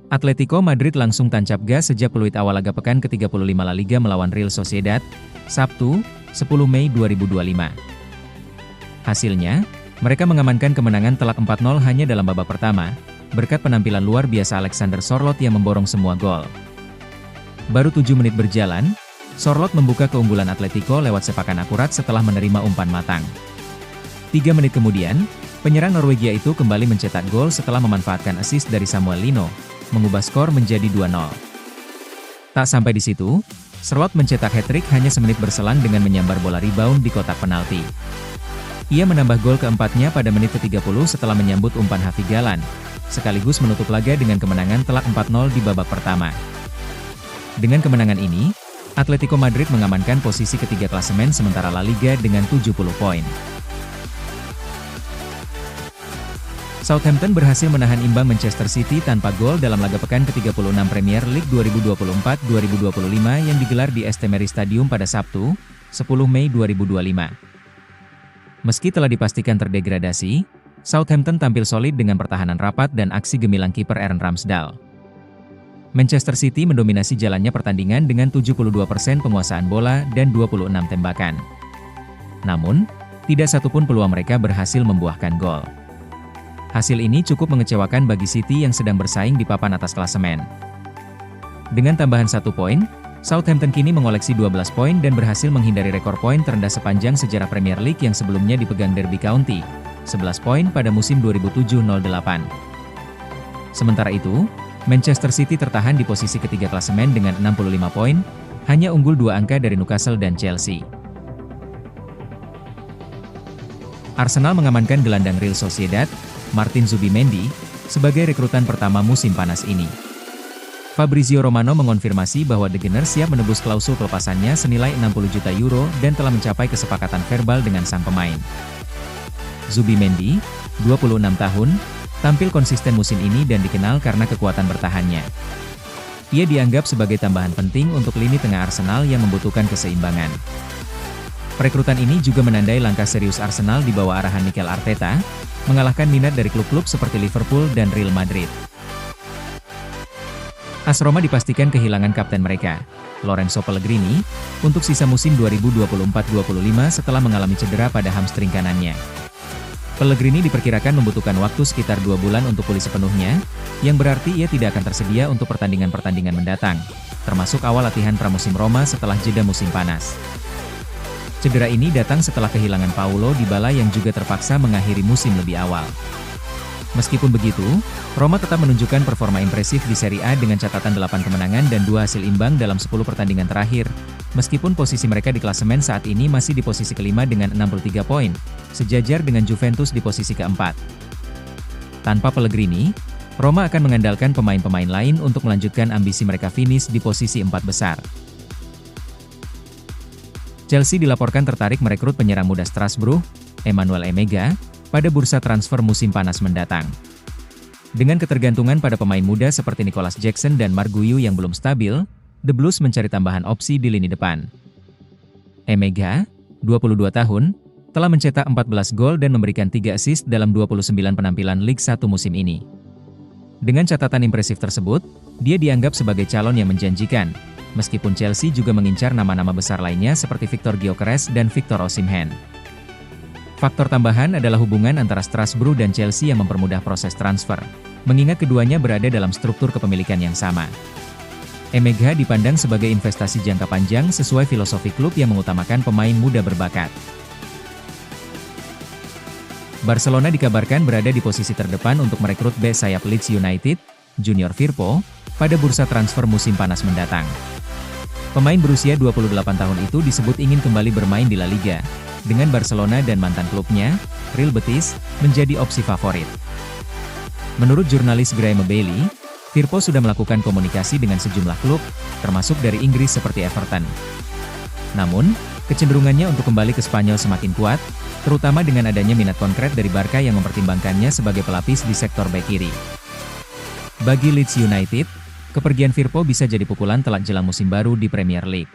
Atletico Madrid langsung tancap gas sejak peluit awal laga pekan ke-35 La Liga melawan Real Sociedad, Sabtu, 10 Mei 2025. Hasilnya, mereka mengamankan kemenangan telak 4-0 hanya dalam babak pertama, berkat penampilan luar biasa Alexander Sorloth yang memborong semua gol. Baru 7 menit berjalan, Sorloth membuka keunggulan Atletico lewat sepakan akurat setelah menerima umpan matang. 3 menit kemudian, penyerang Norwegia itu kembali mencetak gol setelah memanfaatkan assist dari Samuel Lino, mengubah skor menjadi 2-0. Tak sampai di situ, Sorloth mencetak hat-trick hanya semenit berselang dengan menyambar bola rebound di kotak penalti. Ia menambah gol keempatnya pada menit ke-30 setelah menyambut umpan Hafigalan, sekaligus menutup laga dengan kemenangan telak 4-0 di babak pertama. Dengan kemenangan ini, Atletico Madrid mengamankan posisi ketiga klasemen sementara La Liga dengan 70 poin. Southampton berhasil menahan imbang Manchester City tanpa gol dalam laga pekan ke-36 Premier League 2024-2025 yang digelar di St Mary's Stadium pada Sabtu, 10 Mei 2025. Meski telah dipastikan terdegradasi, Southampton tampil solid dengan pertahanan rapat dan aksi gemilang kiper Aaron Ramsdale. Manchester City mendominasi jalannya pertandingan dengan 72% penguasaan bola dan 26 tembakan. Namun, tidak satupun peluang mereka berhasil membuahkan gol. Hasil ini cukup mengecewakan bagi City yang sedang bersaing di papan atas klasemen. Dengan tambahan 1 poin, Southampton kini mengoleksi 12 poin dan berhasil menghindari rekor poin terendah sepanjang sejarah Premier League yang sebelumnya dipegang Derby County, 11 poin pada musim 2007-08. Sementara itu, Manchester City tertahan di posisi ketiga klasemen dengan 65 poin, hanya unggul 2 angka dari Newcastle dan Chelsea. Arsenal mengamankan gelandang Real Sociedad, Martin Zubimendi, sebagai rekrutan pertama musim panas ini. Fabrizio Romano mengonfirmasi bahwa The Gunners siap menebus klausul pelepasannya senilai 60 juta euro dan telah mencapai kesepakatan verbal dengan sang pemain. Zubimendi, 26 tahun, tampil konsisten musim ini dan dikenal karena kekuatan bertahannya. Ia dianggap sebagai tambahan penting untuk lini tengah Arsenal yang membutuhkan keseimbangan. Perekrutan ini juga menandai langkah serius Arsenal di bawah arahan Mikel Arteta, mengalahkan minat dari klub-klub seperti Liverpool dan Real Madrid. AS Roma dipastikan kehilangan kapten mereka, Lorenzo Pellegrini, untuk sisa musim 2024-25 setelah mengalami cedera pada hamstring kanannya. Pellegrini diperkirakan membutuhkan waktu sekitar 2 bulan untuk pulih sepenuhnya, yang berarti ia tidak akan tersedia untuk pertandingan-pertandingan mendatang, termasuk awal latihan pramusim Roma setelah jeda musim panas. Cedera ini datang setelah kehilangan Paulo Dybala yang juga terpaksa mengakhiri musim lebih awal. Meskipun begitu, Roma tetap menunjukkan performa impresif di Serie A dengan catatan 8 kemenangan dan 2 hasil imbang dalam 10 pertandingan terakhir, meskipun posisi mereka di klasemen saat ini masih di posisi kelima dengan 63 poin, sejajar dengan Juventus di posisi keempat. Tanpa Pellegrini, Roma akan mengandalkan pemain-pemain lain untuk melanjutkan ambisi mereka finish di posisi 4 besar. Chelsea dilaporkan tertarik merekrut penyerang muda Strasbourg, Emmanuel Emega, pada bursa transfer musim panas mendatang. Dengan ketergantungan pada pemain muda seperti Nicolas Jackson dan Marc Guiu yang belum stabil, The Blues mencari tambahan opsi di lini depan. Emega, 22 tahun, telah mencetak 14 gol dan memberikan 3 assist dalam 29 penampilan Liga 1 musim ini. Dengan catatan impresif tersebut, dia dianggap sebagai calon yang menjanjikan, meskipun Chelsea juga mengincar nama-nama besar lainnya seperti Victor Gyökeres dan Victor Osimhen. Faktor tambahan adalah hubungan antara Strasbourg dan Chelsea yang mempermudah proses transfer, mengingat keduanya berada dalam struktur kepemilikan yang sama. Emega dipandang sebagai investasi jangka panjang sesuai filosofi klub yang mengutamakan pemain muda berbakat. Barcelona dikabarkan berada di posisi terdepan untuk merekrut bek sayap Leeds United, Junior Firpo, pada bursa transfer musim panas mendatang. Pemain berusia 28 tahun itu disebut ingin kembali bermain di La Liga, dengan Barcelona dan mantan klubnya, Real Betis, menjadi opsi favorit. Menurut jurnalis Graeme Bailey, Firpo sudah melakukan komunikasi dengan sejumlah klub, termasuk dari Inggris seperti Everton. Namun, kecenderungannya untuk kembali ke Spanyol semakin kuat, terutama dengan adanya minat konkret dari Barca yang mempertimbangkannya sebagai pelapis di sektor bek kiri. Bagi Leeds United, kepergian Firpo bisa jadi pukulan telak jelang musim baru di Premier League.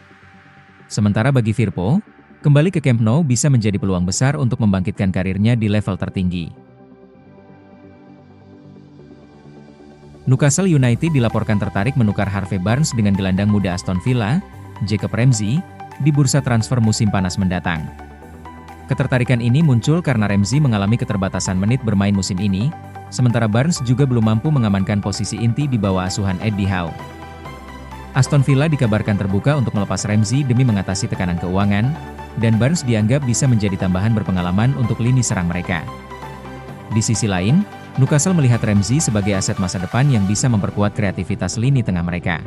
Sementara bagi Firpo, kembali ke Camp Nou bisa menjadi peluang besar untuk membangkitkan karirnya di level tertinggi. Newcastle United dilaporkan tertarik menukar Harvey Barnes dengan gelandang muda Aston Villa, Jacob Ramsey, di bursa transfer musim panas mendatang. Ketertarikan ini muncul karena Ramsey mengalami keterbatasan menit bermain musim ini, sementara Barnes juga belum mampu mengamankan posisi inti di bawah asuhan Eddie Howe. Aston Villa dikabarkan terbuka untuk melepas Ramsey demi mengatasi tekanan keuangan, dan Barnes dianggap bisa menjadi tambahan berpengalaman untuk lini serang mereka. Di sisi lain, Newcastle melihat Ramsey sebagai aset masa depan yang bisa memperkuat kreativitas lini tengah mereka.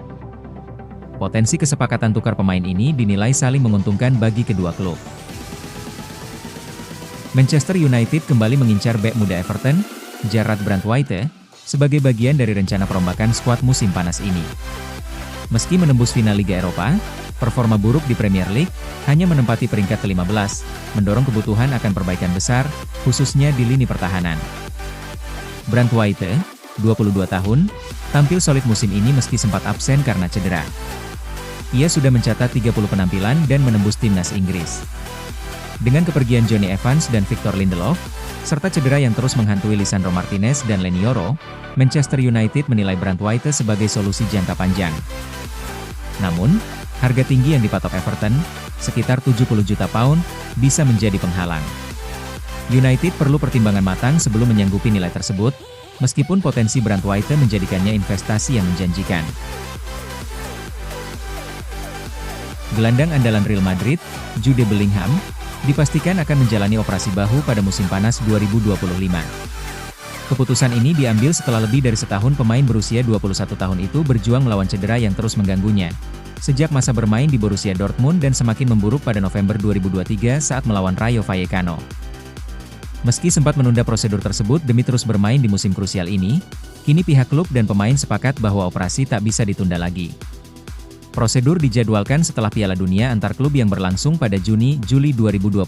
Potensi kesepakatan tukar pemain ini dinilai saling menguntungkan bagi kedua klub. Manchester United kembali mengincar bek muda Everton, Jarrad Brandtwaite, sebagai bagian dari rencana perombakan skuad musim panas ini. Meski menembus final Liga Eropa, performa buruk di Premier League, hanya menempati peringkat ke-15, mendorong kebutuhan akan perbaikan besar, khususnya di lini pertahanan. Brandtwaite, 22 tahun, tampil solid musim ini meski sempat absen karena cedera. Ia sudah mencatat 30 penampilan dan menembus timnas Inggris. Dengan kepergian Jonny Evans dan Victor Lindelof, serta cedera yang terus menghantui Lisandro Martinez dan Leny Yoro, Manchester United menilai Brandtwaite sebagai solusi jangka panjang. Namun, harga tinggi yang dipatok Everton, sekitar 70 juta pound, bisa menjadi penghalang. United perlu pertimbangan matang sebelum menyanggupi nilai tersebut, meskipun potensi Brandtwaite menjadikannya investasi yang menjanjikan. Gelandang andalan Real Madrid, Jude Bellingham, dipastikan akan menjalani operasi bahu pada musim panas 2025. Keputusan ini diambil setelah lebih dari setahun pemain berusia 21 tahun itu berjuang melawan cedera yang terus mengganggunya, sejak masa bermain di Borussia Dortmund dan semakin memburuk pada November 2023 saat melawan Rayo Vallecano. Meski sempat menunda prosedur tersebut demi terus bermain di musim krusial ini, kini pihak klub dan pemain sepakat bahwa operasi tak bisa ditunda lagi. Prosedur dijadwalkan setelah Piala Dunia antar klub yang berlangsung pada Juni-Juli 2025.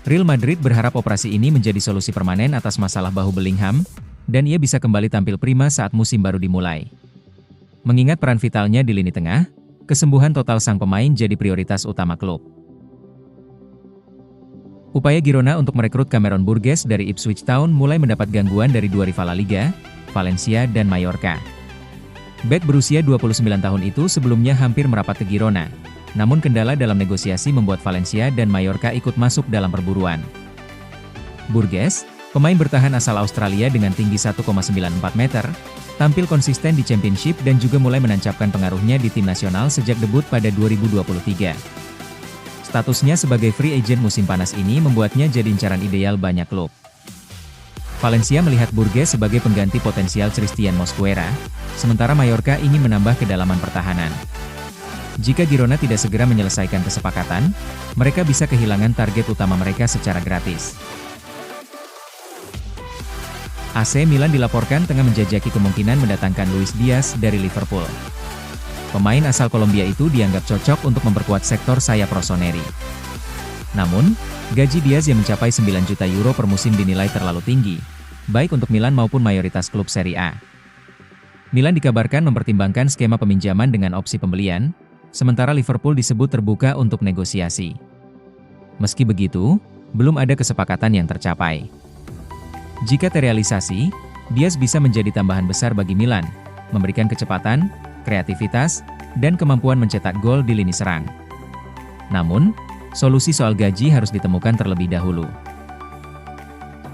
Real Madrid berharap operasi ini menjadi solusi permanen atas masalah bahu Bellingham, dan ia bisa kembali tampil prima saat musim baru dimulai. Mengingat peran vitalnya di lini tengah, kesembuhan total sang pemain jadi prioritas utama klub. Upaya Girona untuk merekrut Cameron Burgess dari Ipswich Town mulai mendapat gangguan dari dua rival La Liga, Valencia dan Mallorca. Bek berusia 29 tahun itu sebelumnya hampir merapat ke Girona, namun kendala dalam negosiasi membuat Valencia dan Mallorca ikut masuk dalam perburuan. Burgess, pemain bertahan asal Australia dengan tinggi 1,94 meter, tampil konsisten di Championship dan juga mulai menancapkan pengaruhnya di tim nasional sejak debut pada 2023. Statusnya sebagai free agent musim panas ini membuatnya jadi incaran ideal banyak klub. Valencia melihat Burgess sebagai pengganti potensial Christian Mosquera, sementara Mallorca ingin menambah kedalaman pertahanan. Jika Girona tidak segera menyelesaikan kesepakatan, mereka bisa kehilangan target utama mereka secara gratis. AC Milan dilaporkan tengah menjajaki kemungkinan mendatangkan Luis Diaz dari Liverpool. Pemain asal Kolombia itu dianggap cocok untuk memperkuat sektor sayap rossoneri. Namun, gaji Diaz yang mencapai 9 juta euro per musim dinilai terlalu tinggi, baik untuk Milan maupun mayoritas klub Serie A. Milan dikabarkan mempertimbangkan skema peminjaman dengan opsi pembelian, sementara Liverpool disebut terbuka untuk negosiasi. Meski begitu, belum ada kesepakatan yang tercapai. Jika terrealisasi, Diaz bisa menjadi tambahan besar bagi Milan, memberikan kecepatan, kreativitas, dan kemampuan mencetak gol di lini serang. Namun, solusi soal gaji harus ditemukan terlebih dahulu.